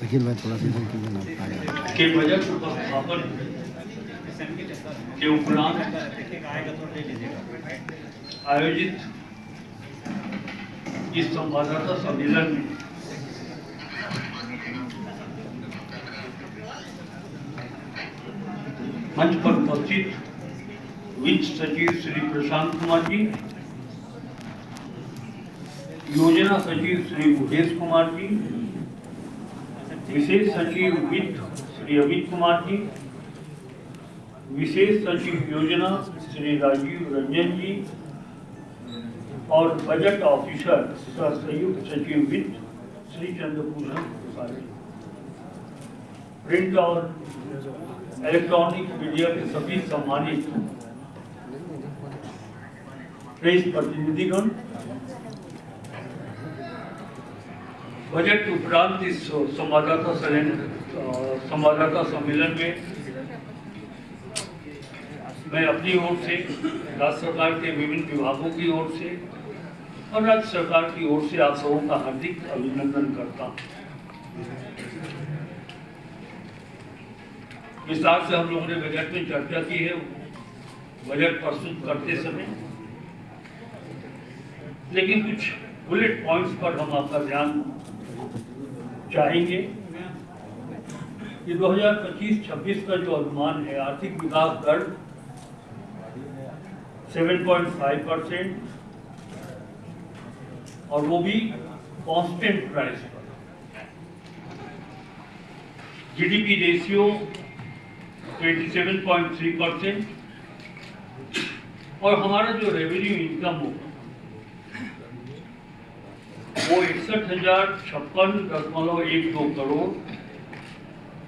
शकील भाई थोड़ा सा कीजिए ना के बजट उपस्थापन के उपरांत आयोजित इस संवाददाता सम्मेलन में मंच पर उपस्थित वित्त सचिव श्री प्रशांत कुमार जी, योजना सचिव श्री मुकेश कुमार जी, विशेष सचिव वित्त श्री अमित कुमार जी, विशेष सचिव योजना श्री राजीव रंजन जी और बजट ऑफिसर सह संयुक्त सचिव वित्त श्री चंद्रभूषण प्रसाद जी, प्रिंट और इलेक्ट्रॉनिक मीडिया के सभी सम्मानित प्रेस प्रतिनिधिगण, बजट उपरांत इस संवाददाता सम्मेलन में मैं अपनी ओर से, राज्य सरकार के विभिन्न विभागों की ओर से और राज्य सरकार की ओर से आप सबों का हार्दिक अभिनंदन करता हूँ। विस्तार से हम लोगों ने बजट में चर्चा की है, बजट प्रस्तुत करते समय, लेकिन कुछ बुलेट पॉइंट्स पर हम आपका ध्यान चाहेंगे कि 2025-26 का जो अनुमान है, आर्थिक विकास दर 7.5% और वो भी कांस्टेंट प्राइस पर, जीडीपी रेशियो 27.3% और हमारा जो रेवेन्यू इनकम होगा वो 61,056.12 करोड़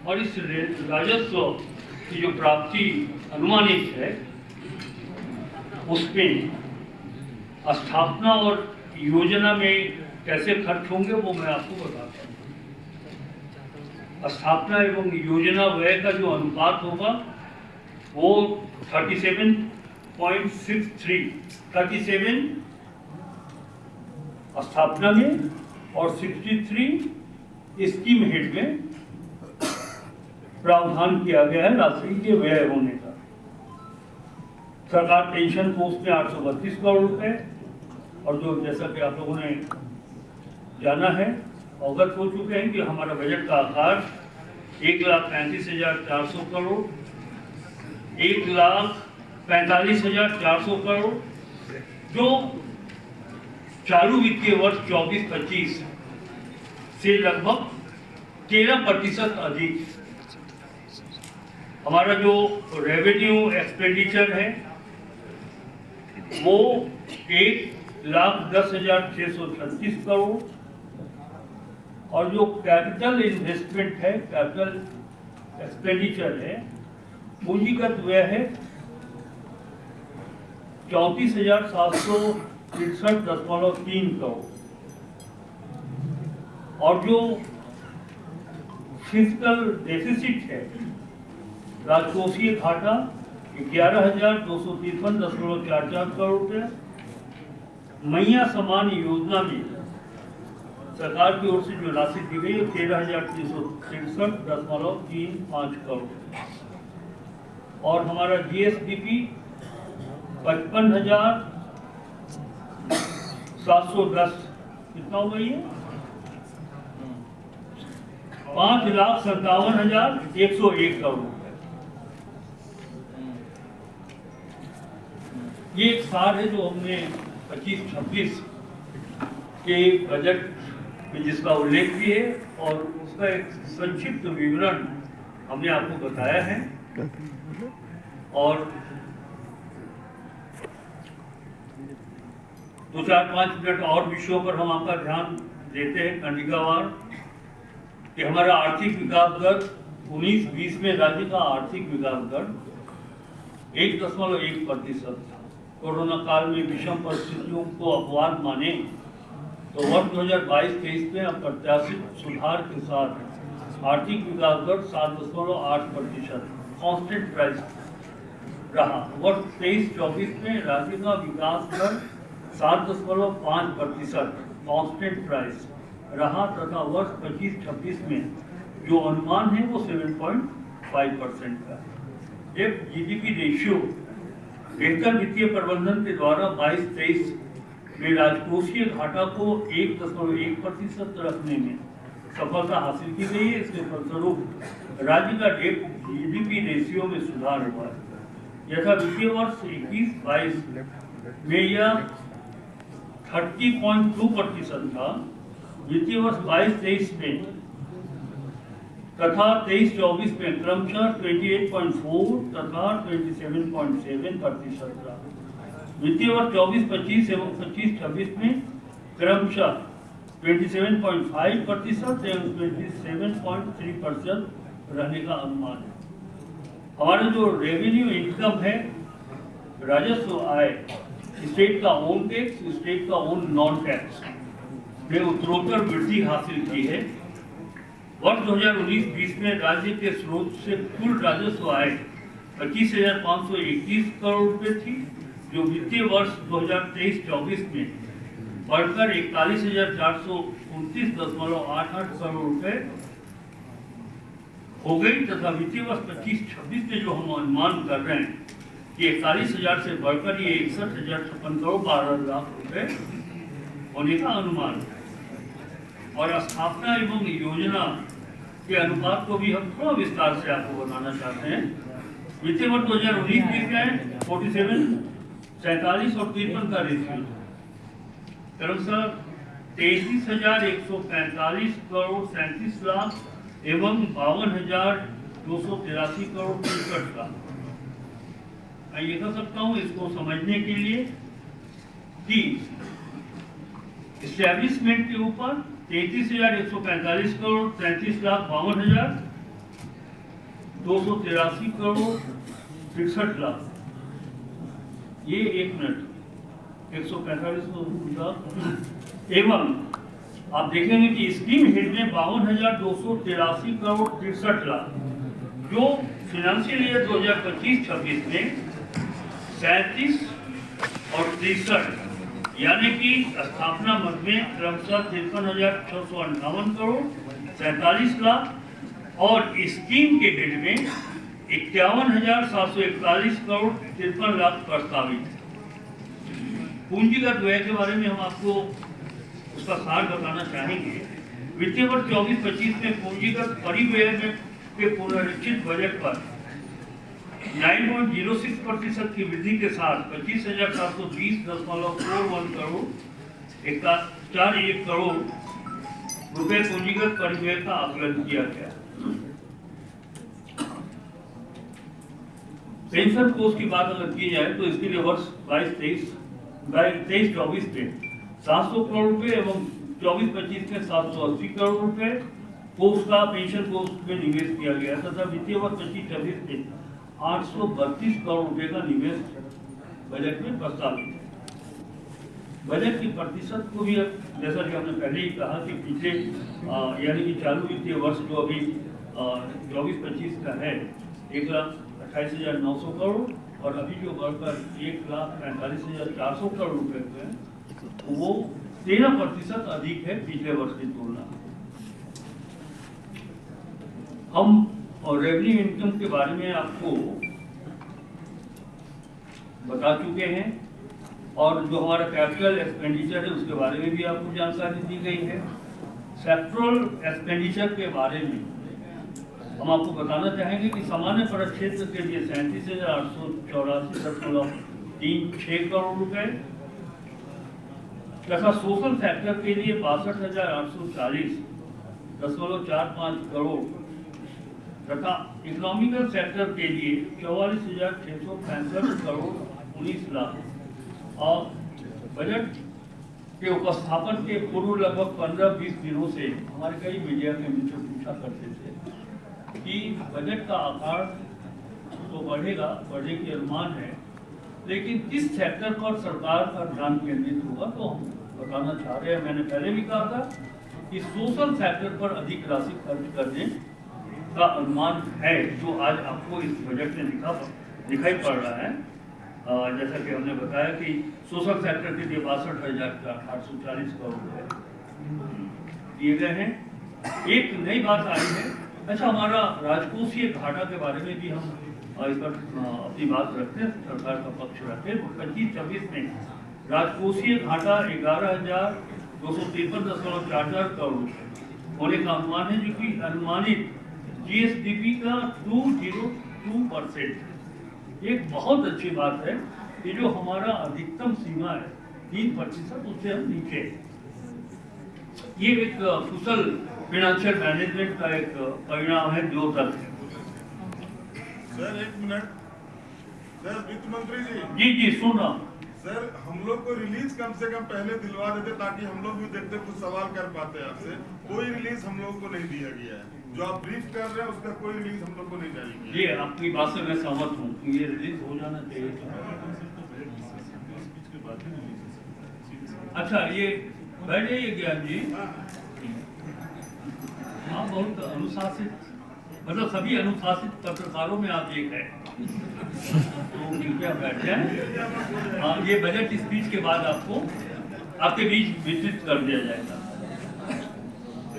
और इस राजस्व की जो प्राप्ति अनुमानित है उसमें स्थापना और योजना में कैसे खर्च होंगे वो मैं आपको बताता हूँ। स्थापना एवं योजना व्यय का जो अनुपात होगा वो 37 स्थापना में और 63 स्कीम हेड में प्रावधान किया गया है राशि के व्यय होने का। सरकार पेंशन कोष में 832 करोड़ रुपए और जो जैसा कि आप लोगों ने जाना है, अवगत हो चुके हैं कि हमारा बजट का आकार 1,35,400 करोड़, 1,45,400 करोड़, जो चालू वित्तीय वर्ष 24-25 से लगभग 13% अधिक। हमारा जो रेवेन्यू एक्सपेंडिचर है वो 1,10,636 करोड़ और जो कैपिटल इन्वेस्टमेंट है, कैपिटल एक्सपेंडिचर है, पूंजीगत व्यय है 34,763.3 करोड़ और जो फिस्कल डेफिसिट है, राजकोषीय घाटा 11,253.44 करोड़ रुपए। मैया समान योजना में सरकार की ओर से जो राशि दी गई है 13,363.35 करोड़ और हमारा जीएसडीपी 55,710 कितना हो गई है 5,57,101 करोड़। ये एक सार है जो हमने 25-26 के बजट में जिसका उल्लेख भी है और उसका एक संक्षिप्त विवरण हमने आपको बताया है। और 2-4-5 मिनट और विषयों पर हम आपका ध्यान देते हैं कंडिकावार कि हमारा आर्थिक विकास दर 19-20 में राज्य का आर्थिक विकास दर 1.1% था। कोरोना काल में विषम परिस्थितियों को अपवाद माने तो वर्ष 2022-23 में अप्रत्याशित सुधार के साथ आर्थिक विकास दर 7.8% कांस्टेंट प्राइस रहा। वर्ष 23-24 में राज्य का विकास दर 7.5% कांस्टेंट प्राइस रहा तथा वर्ष 25-26 में जो अनुमान है वो 7.5% का है। एक जीडीपी रेशियो बेहतर वित्तीय प्रबंधन के द्वारा 22-23 में राजकोषीय घाटा को 1.1% रखने में सफलता हासिल की गई है। इसके फलस्वरूप राज्य का डेट जीडीपी रेशियो में सुधार हुआ है। यथा वित्तीय वर्ष 21-22 में यह 30.2% था, वित्तीय वर्ष 22-23 में तथा 23-24 में क्रमशः 28.4 तथा 27.7% था। वित्तीय वर्ष 24-25 एवं 25-26 में क्रमशः 27.5% एवं 27.3% रहने का अनुमान है। हमारा जो रेवेन्यू इनकम है, राजस्व आय, स्टेट का ओन टैक्स, स्टेट का ओन नॉन टैक्स में उत्तरोत्तर वृद्धि हासिल की है। वर्ष 2019-20 में राज्य के स्रोत से कुल राजस्व आय 25,521 करोड़ रुपए थी, जो वित्तीय वर्ष 2023-24 में बढ़कर 41,429.88 करोड़ रुपए हो गई तथा वित्तीय वर्ष 25-26 में जो हम अनुमान कर रहे हैं कि 41,000 से बढ़कर ये 61,056 करोड़ 12 लाख रुपए होने का अनुमान है। और स्थापना एवं योजना के अनुपात को भी हम थोड़ा विस्तार से आपको बताना चाहते हैं। वित्तीय वर्ष 2019-20 में 47, 47 और 53 का रेशियो क्रमशः 33,145 करोड़ 37 लाख एवं 52,283 करोड़ 63 लाख। मैं ये कह सकता हूँ इसको समझने के लिए कि एस्टैब्लिशमेंट के ऊपर 33,145 करोड़ 33 लाख 52,283 करोड़ 63 लाख। ये 1 मिनट 145 एवं आप देखेंगे कि स्कीम हेड में 52,283 करोड़ 63 लाख, जो फाइनेंशियल ईयर 2025-26 में 37 और 63 यानी कि स्थापना मद में क्रमशः 53,658 करोड़ 47 लाख और स्कीम के हेड में 51,741 करोड़ 53 लाख प्रस्तावित है। पूंजीगत व्यय के बारे में हम आपको उसका सार बताना चाहेंगे। वित्तीय वर्ष 24-25 में पूंजीगत परिव्यय में के पुनरीक्षित बजट पर 9.06% की वृद्धि के साथ 25,720.41 करोड़ 41 करोड़ रुपए पूंजीगत परिव्यय का आकलन किया गया। पेंशन कोष की बात अगर की जाए तो इसके लिए वर्ष 23-24 में 700 करोड़ रुपए एवं 24-25 में 780 करोड़ रुपए कोष का पेंशन कोष में निवेश किया गया तथा वित्तीय वर्ष 25-26 में 832 करोड़ रुपए का निवेश बजट में प्रस्तावित है। बजट की प्रतिशत को भी जैसा कि हमने पहले ही कहा कि पिछले यानी कि चालू वित्तीय वर्ष जो अभी 24-25 का है 1,28,900 करोड़ और अभी जो बढ़कर 1,45,400 करोड़ रुपए है वो 13% अधिक है पिछले वर्ष की तुलना में। हम और रेवेन्यू इनकम के बारे में आपको बता चुके हैं और जो हमारा कैपिटल एक्सपेंडिचर है उसके बारे में भी आपको जानकारी दी गई है। सेक्टरल एक्सपेंडिचर के बारे में हम आपको बताना चाहेंगे कि सामान्य परिक्षेत्र के लिए 37,884.36 करोड़ रुपए तथा सोशल सेक्टर के लिए 62,840.45 करोड़ तथा इकोनॉमिकल सेक्टर के लिए 44,665 करोड़ 19 लाख और बजट के उपस्थापन के पूर्व लगभग 15-20 दिनों से हमारे कई मीडिया के मित्र पूछा करते थे कि बजट का आकार तो बढ़ेगा, बढ़ने की अनुमान है, लेकिन किस सेक्टर पर सरकार का ध्यान केंद्रित होगा तो हम बताना चाह रहे हैं। मैंने पहले भी कहा था कि सोशल सेक्टर पर अधिक राशि खर्च करने का अनुमान है, जो आज आपको इस बजट में दिखाई पड़ रहा है। जैसा कि हमने बताया कि सोशल सेक्टर के लिए 62,840 करोड़ रुपए दिए गए हैं। एक नई बात आई है अच्छा, हमारा राजकोषीय घाटा के बारे में भी हम इस पर अपनी बात रखते हैं, सरकार का पक्ष रखते हैं। 25-26 में राजकोषीय घाटा 11,253.44 करोड़ होने का अनुमान है, जो कि अनुमानित जीएसडीपी का 202%। एक बहुत अच्छी बात है कि जो हमारा अधिकतम सीमा है 3%, उससे हम नीचे। ये एक कुशल फाइनेंशियल मैनेजमेंट का एक परिणाम है, जो तक है। सर एक मिनट, सर वित्त मंत्री जी जी सुन रहा हूँ। सर हम लोग को रिलीज कम से कम पहले दिलवा देते, ताकि हम लोग भी देखते, कुछ सवाल कर पाते आपसे। कोई रिलीज हम लोग को नहीं दिया गया है। जो आप ब्रीफ कर रहे हैं उसका कोई रिलीज हम लोग को नहीं जारी किया। जी, आपकी बात से मैं सहमत हूँ कि ये रिलीज हो जाना चाहिए। अच्छा, ये बैठ जाइए ज्ञान जी। हाँ, बहुत अनुशासित, मतलब सभी अनुशासित पत्रकारों में आप एक है, तो कृपया बैठ जाए। हाँ, ये बजट स्पीच के बाद आपको आपके बीच विस्तृत कर दिया जाएगा।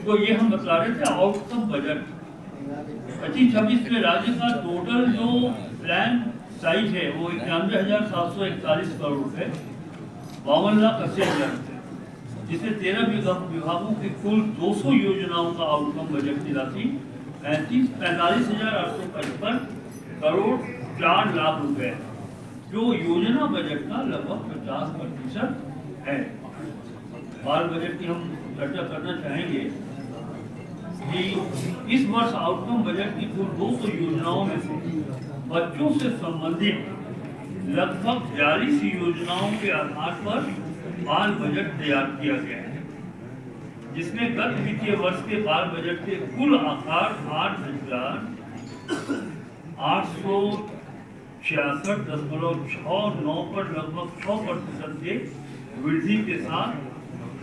तो ये हम बता रहे थे आउटकम बजट 25-26 में राज्य का टोटल जो प्लान साइज है वो 91,741 करोड़ है, 52,80,000, जिससे 13 विभागों की कुल 200 योजनाओं का आउटकम बजट की राशि 45,855 करोड़ 4 लाख रुपए, जो योजना बजट का लगभग 50% है। बाल बजट की हम चर्चा करना चाहेंगे कि इस वर्ष आउटकम बजट की कुल 200 योजनाओं में से बच्चों से संबंधित लगभग 42 योजनाओं के आधार पर बाल बजट तैयार किया गया है, जिसमें गत वित्तीय वर्ष के बाल बजट के कुल आकार 8,866.69 पर लगभग 6% के वृद्धि के साथ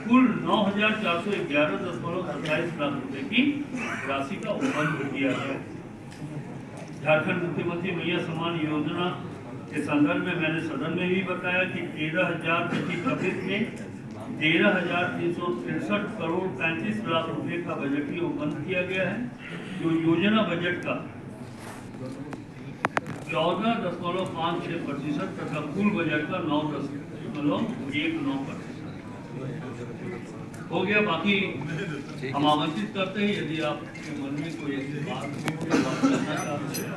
कुल 9,411.27 लाख रुपए की राशि का उपलब्ध किया है। झारखंड मुख्यमंत्री मैया सम्मान योजना के संदर्भ में मैंने सदन में भी बताया कि 13,026 में 13,363 करोड़ 35 लाख रुपए का बजटीय उपलब्ध किया गया है, जो योजना बजट का 14.56% तथा कुल बजट का 9.19% हो गया। बाकी हम आमंत्रित करते हैं, यदि आपके मन में कोई ऐसी बात करना चाहते हैं।